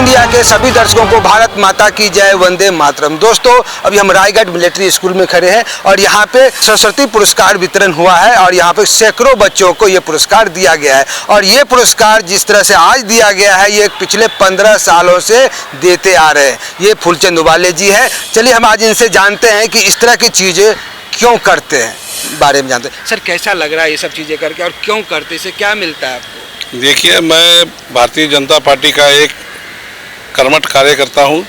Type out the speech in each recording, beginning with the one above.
India के सभी दर्शकों को भारत माता की जय, वंदे मातरम। दोस्तों, अभी हम रायगढ़ मिलिट्री स्कूल में खड़े हैं और यहाँ पे सरस्वती पुरस्कार वितरण हुआ है और यहाँ पे सैकड़ों बच्चों को ये पुरस्कार दिया गया है। और ये पुरस्कार जिस तरह से आज दिया गया है, ये पिछले 15 सालों से देते आ रहे हैं। ये फूलचंद उबाले जी हैं। चलिए हम आज इनसे जानते हैं कि इस तरह की चीज़ें क्यों करते हैं, बारे में जानते हैं। सर, कैसा लग रहा है ये सब चीज़ें करके और क्यों करते, इससे क्या मिलता है आपको? देखिए, मैं भारतीय जनता पार्टी का एक कर्मठ कार्यकर्ता हूं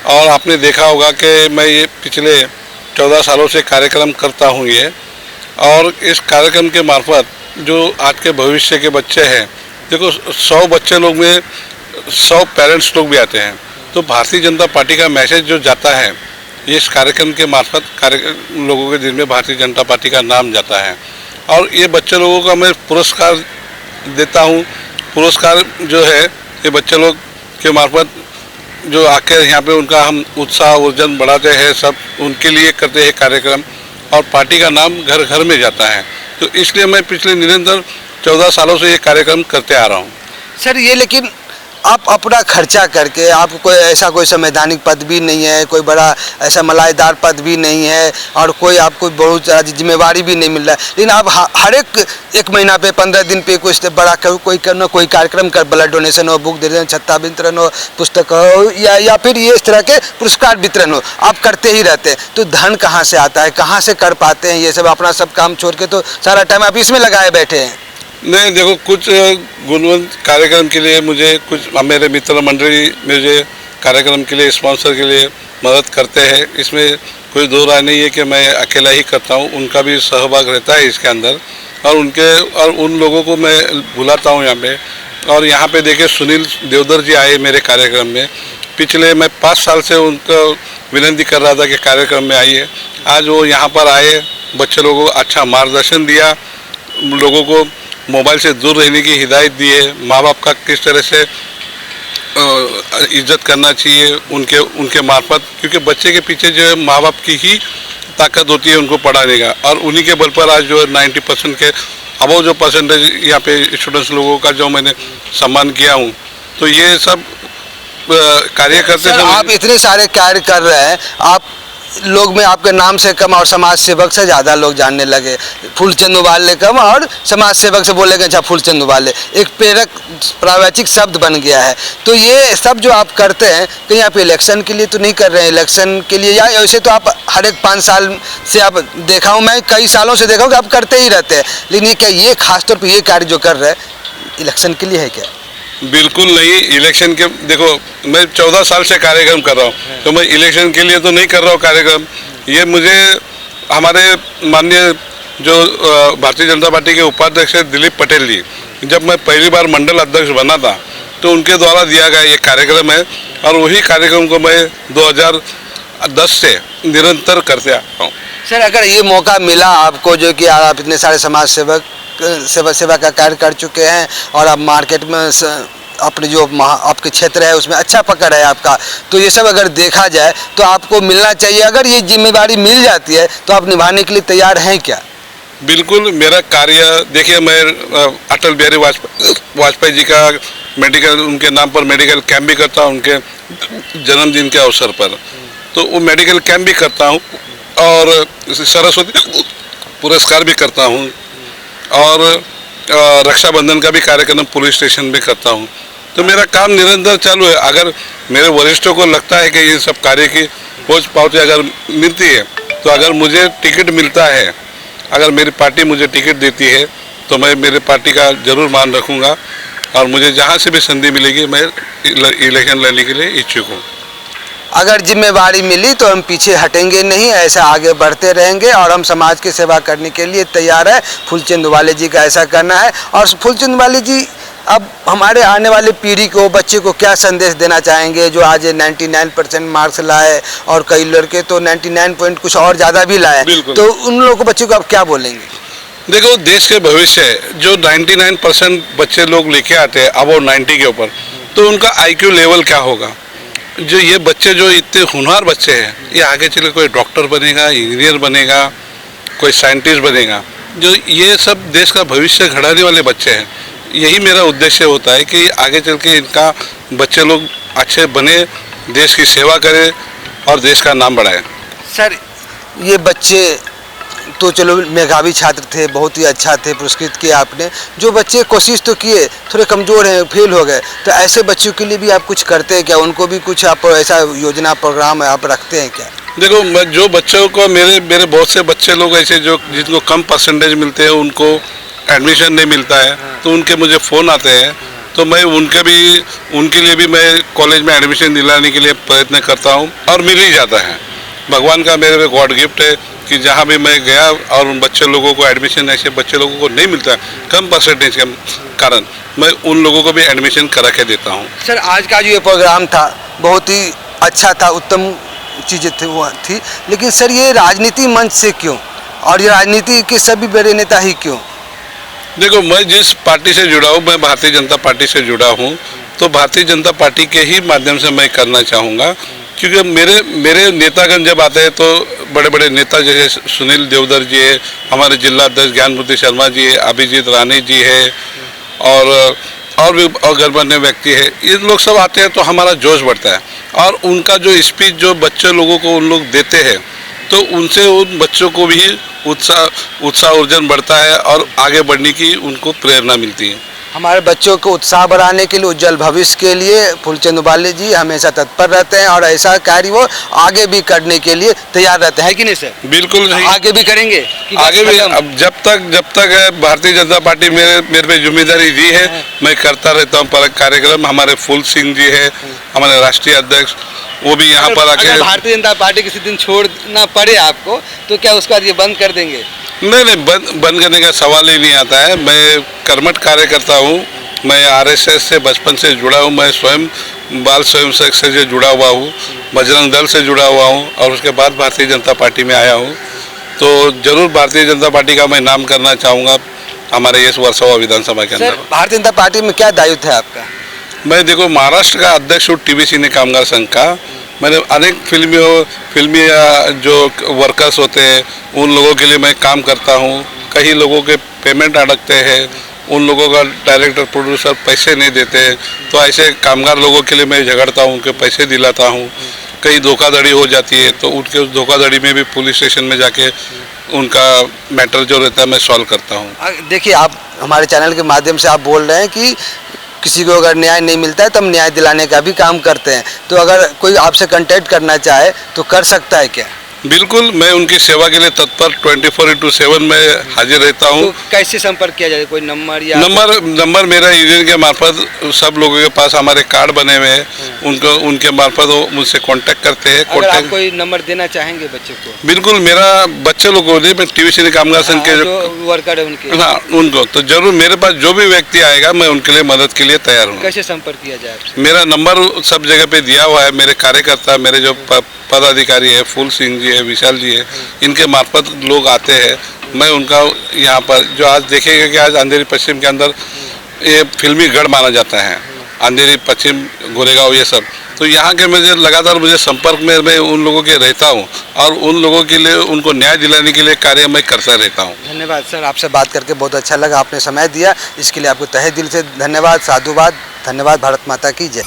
और आपने देखा होगा कि मैं ये पिछले 14 सालों से कार्यक्रम करता हूं ये, और इस कार्यक्रम के मार्फत जो आज के भविष्य के बच्चे हैं, देखो 100 बच्चे लोग में 100 पेरेंट्स लोग भी आते हैं, तो भारतीय जनता पार्टी का मैसेज जो जाता है ये इस कार्यक्रम के मार्फत लोगों के दिल में भारतीय जनता पार्टी का नाम जाता है। और ये बच्चे लोगों का मैं पुरस्कार देता हूँ। पुरस्कार जो है ये बच्चे लोग के मार्फत जो आकर यहाँ पे उनका हम उत्साह ऊर्जन बढ़ाते हैं, सब उनके लिए करते हैं कार्यक्रम, और पार्टी का नाम घर घर में जाता है। तो इसलिए मैं पिछले निरंतर 14 सालों से ये कार्यक्रम करते आ रहा हूँ। सर, ये लेकिन आप अपना खर्चा करके, आपको कोई ऐसा कोई संवैधानिक पद भी नहीं है, कोई बड़ा ऐसा मलाईदार पद भी नहीं है और कोई आपको बहुत ज़्यादा जिम्मेवारी भी नहीं मिल रहा है, लेकिन आप हर एक महीना पे 15 दिन पे कुछ बड़ा कोई कार्यक्रम कर, ब्लड डोनेशन हो, बुक वितरण, छत्ता वितरण हो, पुस्तक हो या फिर ये इस तरह के पुरस्कार वितरण हो, आप करते ही रहते हैं। तो धन कहाँ से आता है, कहाँ से कर पाते हैं ये सब? अपना सब काम छोड़ के तो सारा टाइम आप इसमें लगाए बैठे हैं। नहीं, देखो, कुछ गुणवंत कार्यक्रम के लिए मुझे कुछ मेरे मित्र मंडली मुझे कार्यक्रम के लिए, स्पॉन्सर के लिए मदद करते हैं। इसमें कोई दो राय नहीं है कि मैं अकेला ही करता हूँ, उनका भी सहभाग रहता है इसके अंदर, और उन लोगों को मैं बुलाता हूँ यहाँ पे। और यहाँ पे देखिए, सुनील देवधर जी आए मेरे कार्यक्रम में। पिछले मैं 5 साल से उनको विनती कर रहा था कि कार्यक्रम में आइए। आज वो यहाँ पर आए, बच्चे लोगों को अच्छा मार्गदर्शन दिया, लोगों को मोबाइल से दूर रहने की हिदायत दी है, माँ बाप का किस तरह से इज्जत करना चाहिए उनके मार्फत, क्योंकि बच्चे के पीछे जो है माँ बाप की ही ताकत होती है उनको पढ़ाने का। और उन्हीं के बल पर आज जो है 90% के अबव जो परसेंटेज यहाँ पे स्टूडेंट्स लोगों का जो मैंने सम्मान किया हूँ, तो ये सब कार्य करते समय आप इतने सारे कार्य कर रहे हैं, आप लोग में आपके नाम से कम और समाज सेवक से ज़्यादा लोग जानने लगे। फूलचंद उबाले कम और समाज सेवक से बोलेंगे अच्छा फूलचंद उबाले, एक प्रेरक प्रावाचिक शब्द बन गया है। तो ये सब जो आप करते हैं, कहीं आप इलेक्शन के लिए तो नहीं कर रहे हैं? इलेक्शन के लिए या वैसे तो आप हर एक 5 साल से आप देखा हूँ, मैं कई सालों से देखा हूँ कि आप करते ही रहते हैं, लेकिन ये क्या ये खासतौर पर ये कार्य जो कर रहे हैं इलेक्शन के लिए है क्या? बिल्कुल नहीं। इलेक्शन के, देखो, मैं 14 साल से कार्यक्रम कर रहा हूँ, तो मैं इलेक्शन के लिए तो नहीं कर रहा हूँ कार्यक्रम। ये मुझे हमारे माननीय जो भारतीय जनता पार्टी के उपाध्यक्ष दिलीप पटेल जी, जब मैं पहली बार मंडल अध्यक्ष बना था, तो उनके द्वारा दिया गया ये कार्यक्रम है, और वही कार्यक्रम को मैं 2010 से निरंतर करते आ रहा हूँ। सर, अगर ये मौका मिला आपको, जो कि आप इतने सारे समाज सेवा का कार्य कर चुके हैं और आप मार्केट में अपने जो आपके क्षेत्र है उसमें अच्छा पकड़ है आपका, तो ये सब अगर देखा जाए तो आपको मिलना चाहिए। अगर ये जिम्मेदारी मिल जाती है तो आप निभाने के लिए तैयार हैं क्या? बिल्कुल। मेरा कार्य देखिए, मैं अटल बिहारी वाजपेयी जी का मेडिकल, उनके नाम पर मेडिकल कैंप भी करता हूँ, उनके जन्मदिन के अवसर पर, तो वो मेडिकल कैंप भी करता हूँ, और सरस्वती पुरस्कार भी करता हूँ, और रक्षाबंधन का भी कार्यक्रम पुलिस स्टेशन में करता हूँ। तो मेरा काम निरंतर चालू है। अगर मेरे वरिष्ठों को लगता है कि ये सब कार्य की पहुँच पावती अगर मिलती है, तो अगर मुझे टिकट मिलता है, अगर मेरी पार्टी मुझे टिकट देती है, तो मैं मेरे पार्टी का जरूर मान रखूँगा, और मुझे जहाँ से भी संधि मिलेगी मैं इलेक्शन लड़ने के लिए इच्छुक हूँ। अगर जिम्मेवारी मिली तो हम पीछे हटेंगे नहीं, ऐसा आगे बढ़ते रहेंगे और हम समाज की सेवा करने के लिए तैयार है। फूलचंद उबाले जी का ऐसा करना है। और फूलचंद उबाले जी, अब हमारे आने वाली पीढ़ी को, बच्चे को क्या संदेश देना चाहेंगे, जो आज 99% मार्क्स लाए और कई लड़के तो 99 पॉइंट कुछ और ज़्यादा भी लाए, तो उन लोगों को, बच्चों को आप क्या बोलेंगे? देखो, देश के भविष्य जो 99% बच्चे लोग लेके आते हैं अबव 90 के ऊपर, तो उनका IQ लेवल क्या होगा? जो ये बच्चे जो इतने होनहार बच्चे हैं, ये आगे चले कोई डॉक्टर बनेगा, इंजीनियर बनेगा, कोई साइंटिस्ट बनेगा। जो ये सब देश का भविष्य घड़ाने वाले बच्चे हैं, यही मेरा उद्देश्य होता है कि आगे चल के इनका बच्चे लोग अच्छे बने, देश की सेवा करें और देश का नाम बढ़ाएं। सर ये बच्चे तो चलो मेधावी छात्र थे, बहुत ही अच्छा थे, पुरस्कृत किया आपने। जो बच्चे कोशिश तो किए, थोड़े कमज़ोर हैं, फेल हो गए, तो ऐसे बच्चों के लिए भी आप कुछ करते हैं क्या? उनको भी कुछ आप ऐसा योजना प्रोग्राम आप रखते हैं क्या? देखो, मैं जो बच्चों को मेरे बहुत से बच्चे लोग ऐसे जो जिनको कम परसेंटेज मिलते हैं, उनको एडमिशन नहीं मिलता है, तो उनके मुझे फ़ोन आते हैं, तो मैं उनके लिए भी मैं कॉलेज में एडमिशन दिलाने के लिए प्रयत्न करता हूँ और मिल ही जाता है। भगवान का मेरे गॉड गिफ्ट है कि जहाँ भी मैं गया और उन बच्चे लोगों को एडमिशन, ऐसे बच्चे लोगों को नहीं मिलता कम परसेंटेज के कारण, मैं उन लोगों को भी एडमिशन करा के देता हूँ। सर आज का जो ये प्रोग्राम था बहुत ही अच्छा था, उत्तम चीज़ें थी, लेकिन सर ये राजनीति मंच से क्यों, और ये राजनीति के सभी बड़े नेता ही क्यों? देखो, मैं जिस पार्टी से जुड़ा हूँ, मैं भारतीय जनता पार्टी से जुड़ा हूँ, तो भारतीय जनता पार्टी के ही माध्यम से मैं करना चाहूँगा, क्योंकि मेरे नेतागण जब आते हैं तो बड़े बड़े नेता जैसे सुनील देवधर जी है, हमारे जिला अध्यक्ष ज्ञानमूर्ति शर्मा जी है, अभिजीत रानी जी है, और भी गणमान्य व्यक्ति है, ये लोग सब आते हैं तो हमारा जोश बढ़ता है। और उनका जो स्पीच जो बच्चे लोगों को उन लोग देते हैं, तो उनसे उन बच्चों को भी उत्साह ऊर्जन बढ़ता है और आगे बढ़ने की उनको प्रेरणा मिलती है। हमारे बच्चों को उत्साह बढ़ाने के लिए, उज्जवल भविष्य के लिए फूलचंद उबाले जी हमेशा तत्पर रहते हैं और ऐसा कार्य वो आगे भी करने के लिए तैयार रहते हैं कि नहीं सर? बिल्कुल नहीं, आगे भी करेंगे आगे भी। अब जब तक है भारतीय जनता पार्टी मेरे पे जिम्मेदारी दी है, मैं करता रहता हूँ पर कार्यक्रम। हमारे फूल सिंह जी है, हमारे राष्ट्रीय अध्यक्ष, वो भी यहाँ पर आके। भारतीय जनता पार्टी किसी दिन छोड़ना पड़े आपको तो क्या उसके बाद ये बंद कर देंगे? नहीं, बंद करने का सवाल ही नहीं आता है। मैं कर्मठ कार्य करता हूँ, मैं आरएसएस से बचपन से जुड़ा हूँ, मैं स्वयं बाल स्वयं सेवक से जुड़ा हुआ हूँ, बजरंग दल से जुड़ा हुआ हूँ और उसके बाद भारतीय जनता पार्टी में आया हूँ। तो जरूर भारतीय जनता पार्टी का मैं नाम करना चाहूँगा हमारे इस वर्सोवा विधानसभा के अंदर। भारतीय जनता पार्टी में क्या दायित्व है आपका? मैं देखो महाराष्ट्र का अध्यक्ष हूँ टीबीसी ने कामगार संघ का। मैंने अनेक फिल्मी जो वर्कर्स होते हैं उन लोगों के लिए मैं काम करता हूँ। कई लोगों के पेमेंट अटकते हैं, उन लोगों का डायरेक्टर प्रोड्यूसर पैसे नहीं देते, तो ऐसे कामगार लोगों के लिए मैं झगड़ता हूँ, उनके पैसे दिलाता हूँ। कई धोखाधड़ी हो जाती है तो उनके उस धोखाधड़ी में भी पुलिस स्टेशन में जाके उनका मैटर जो रहता है मैं सॉल्व करता हूँ। देखिए, आप हमारे चैनल के माध्यम से आप बोल रहे हैं कि किसी को अगर न्याय नहीं मिलता है तो हम न्याय दिलाने का भी काम करते हैं, तो अगर कोई आपसे कांटेक्ट करना चाहे तो कर सकता है क्या? बिल्कुल, मैं उनकी सेवा के लिए तत्पर 24/7 में हाजिर रहता हूँ। तो कैसे संपर्क किया जाए? कोई नंबर या नंबर मेरा यूनियन के मार्फत सब लोगों के पास हमारे कार्ड बने हुए हैं, उनके मार्फत वो मुझसे कांटेक्ट करते हैं। अगर आप कोई नंबर देना चाहेंगे बच्चे को? बिल्कुल, मेरा बच्चे लोगों को मैं टीबीसी कामगार संघ के जो वर्कर है उनके, हाँ उनको, तो जरूर मेरे पास जो भी व्यक्ति आएगा मैं उनके लिए मदद के लिए तैयार हूँ। कैसे संपर्क किया जाए? मेरा नंबर सब जगह पे दिया हुआ है। मेरे कार्यकर्ता, मेरे जो पदाधिकारी है, फूल सिंह जी है, विशाल जी है, इनके मार्फत लोग आते हैं। मैं उनका यहाँ पर जो आज देखेगा कि आज अंधेरी पश्चिम के अंदर ये फिल्मी गढ़ माना जाता है, अंधेरी पश्चिम, गोरेगांव, ये सब, तो यहाँ के मुझे संपर्क में मैं उन लोगों के रहता हूँ और उन लोगों के लिए उनको न्याय दिलाने के लिए कार्य मैं करता रहता हूँ। धन्यवाद सर, आपसे बात करके बहुत अच्छा लगा, आपने समय दिया, इसके लिए आपको तहे दिल से धन्यवाद, साधुवाद, धन्यवाद। भारत माता की जय।